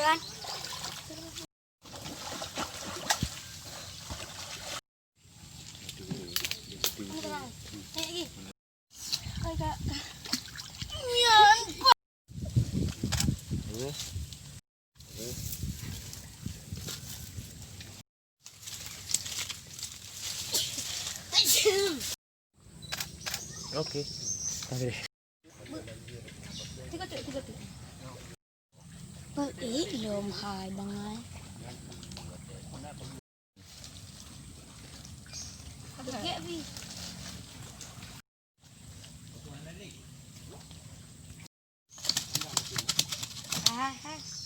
Saan? Ay, ka. Yan. Okay. Sabi. Tiga. Pag-ilom, hay, bangay. Bigay, Abi. Ha.